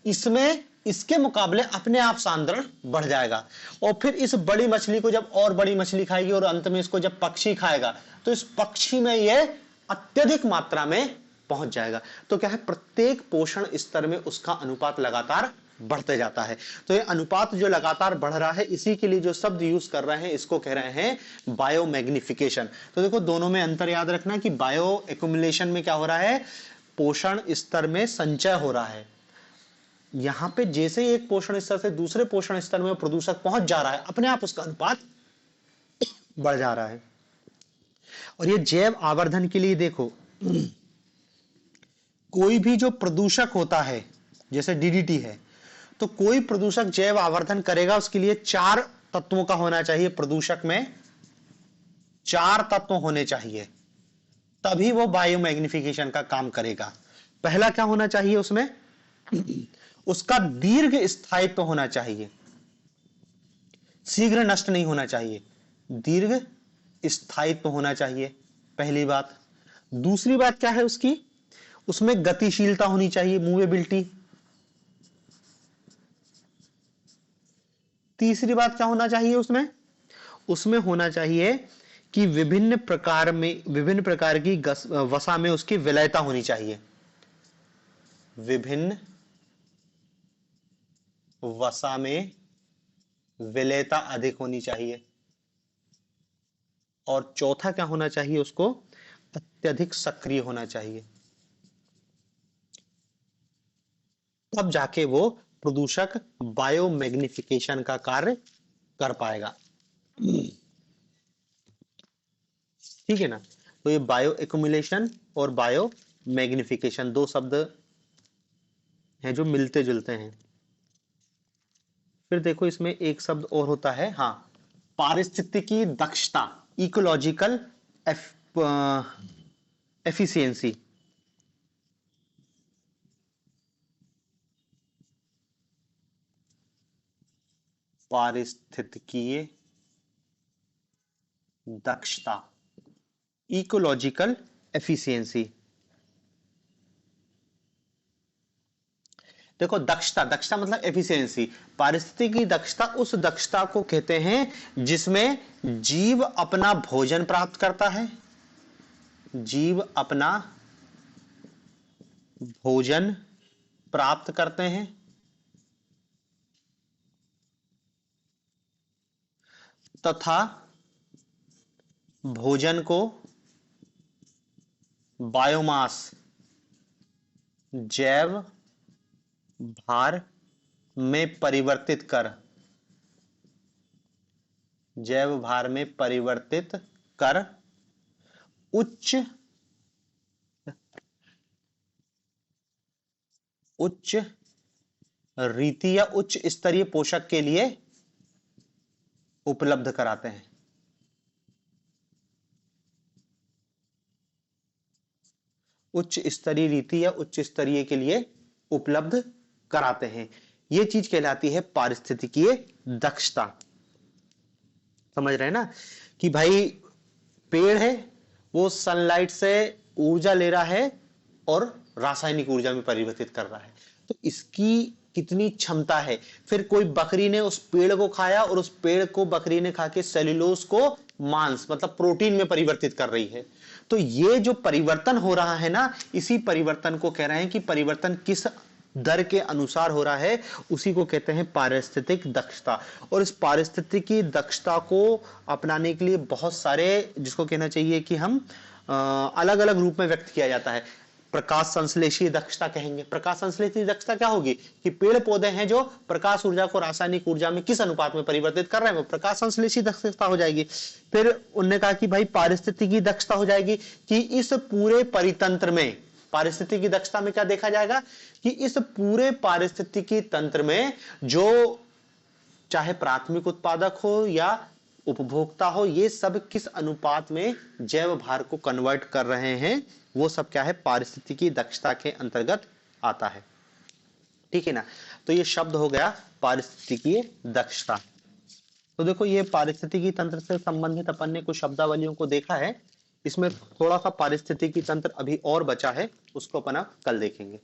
इसमें इसके मुकाबले अपने आप सांद्रण बढ़ जाएगा, और फिर इस बड़ी मछली को जब और बड़ी मछली खाएगी और अंत में इसको जब पक्षी खाएगा, तो इस पक्षी में यह अत्यधिक मात्रा में पहुंच जाएगा। तो क्या है, प्रत्येक पोषण स्तर में उसका अनुपात लगातार बढ़ते जाता है। तो ये अनुपात जो लगातार बढ़ रहा है, इसी के लिए जो शब्द यूज कर रहे हैं इसको कह रहे हैं बायोमैग्निफिकेशन। तो देखो दोनों में अंतर याद रखना कि बायो एक्युमुलेशन में क्या हो रहा है, पोषण स्तर में संचय हो रहा है। यहां पे जैसे ही एक पोषण स्तर से दूसरे पोषण स्तर में प्रदूषक पहुंच जा रहा है, अपने आप उसका अनुपात बढ़ जा रहा है। और ये जैव आवर्धन के लिए देखो, कोई भी जो प्रदूषक होता है, जैसे डीडीटी है, तो कोई प्रदूषक जैव आवर्धन करेगा, उसके लिए 4 तत्वों का होना चाहिए। प्रदूषक में 4 तत्व होने चाहिए, तभी वो बायोमैग्निफिकेशन का काम करेगा। पहला क्या होना चाहिए उसमें, उसका दीर्घ स्थायित्व होना चाहिए, शीघ्र नष्ट नहीं होना चाहिए, दीर्घ स्थायित्व होना चाहिए, पहली बात। दूसरी बात क्या है उसकी, उसमें गतिशीलता होनी चाहिए, मूवेबिलिटी। तीसरी बात क्या होना चाहिए उसमें, उसमें होना चाहिए कि विभिन्न प्रकार की वसा में उसकी विलयता होनी चाहिए, विभिन्न वसा में विलयता अधिक होनी चाहिए। और चौथा क्या होना चाहिए, उसको अत्यधिक सक्रिय होना चाहिए, तब जाके वो प्रदूषक बायोमैग्निफिकेशन का कार्य कर पाएगा। ठीक है ना। तो ये बायो एक्युमुलेशन और बायो मैग्निफिकेशन 2 शब्द हैं जो मिलते जुलते हैं। फिर देखो इसमें एक शब्द और होता है, हाँ, पारिस्थितिकी दक्षता, इकोलॉजिकल एफिशिएंसी। पारिस्थितिकीय दक्षता, इकोलॉजिकल एफिशिएंसी। देखो दक्षता, दक्षता मतलब एफिशिएंसी। पारिस्थितिकी दक्षता उस दक्षता को कहते हैं जिसमें जीव अपना भोजन प्राप्त करता है, जीव अपना भोजन प्राप्त करते हैं, तथा भोजन को बायोमास, जैव भार में परिवर्तित कर, जैव भार में परिवर्तित कर उच्च रीति या उच्च स्तरीय पोषक के लिए उपलब्ध कराते हैं। उच्च स्तरीय रीति या उच्च स्तरीय के लिए उपलब्ध कराते हैं, यह चीज कहलाती है पारिस्थितिकीय दक्षता। समझ रहे हैं ना कि भाई पेड़ है, वो सनलाइट से ऊर्जा ले रहा है और रासायनिक ऊर्जा में परिवर्तित कर रहा है, तो इसकी कितनी क्षमता है। फिर कोई बकरी ने उस पेड़ को खाया और उस पेड़ को बकरी ने खा के सेल्यूलोज को मांस मतलब प्रोटीन में परिवर्तित कर रही है। तो ये जो परिवर्तन हो रहा है ना, इसी परिवर्तन को कह रहे हैं कि परिवर्तन किस दर के अनुसार हो रहा है, उसी को कहते हैं पारिस्थितिक दक्षता। और इस पारिस्थितिकी दक्षता को अपनाने के लिए बहुत सारे, जिसको कहना चाहिए कि हम अलग अलग रूप में व्यक्त किया जाता है। प्रकाश संश्लेषी दक्षता कहेंगे। प्रकाश संश्लेषी दक्षता क्या होगी कि पेड़ पौधे हैं जो प्रकाश ऊर्जा को रासायनिक ऊर्जा में किस अनुपात में परिवर्तित कर रहे हैं, वो प्रकाश संश्लेषी दक्षता हो जाएगी। फिर उन्होंने कहा कि भाई पारिस्थितिकी दक्षता हो जाएगी कि इस पूरे परितंत्र में, पारिस्थितिकी दक्षता में क्या देखा जाएगा कि इस पूरे पारिस्थितिकी तंत्र में जो चाहे प्राथमिक उत्पादक हो या उपभोक्ता हो, ये सब किस अनुपात में जैव भार को कन्वर्ट कर रहे हैं, वो सब क्या है, पारिस्थितिकी दक्षता के अंतर्गत आता है। ठीक है ना। तो ये शब्द हो गया पारिस्थितिकीय दक्षता। तो देखो ये पारिस्थितिकी तंत्र से संबंधित अपन ने कुछ शब्दावलियों को देखा है, इसमें थोड़ा सा पारिस्थितिकी तंत्र अभी और बचा है, उसको अपन अब कल देखेंगे।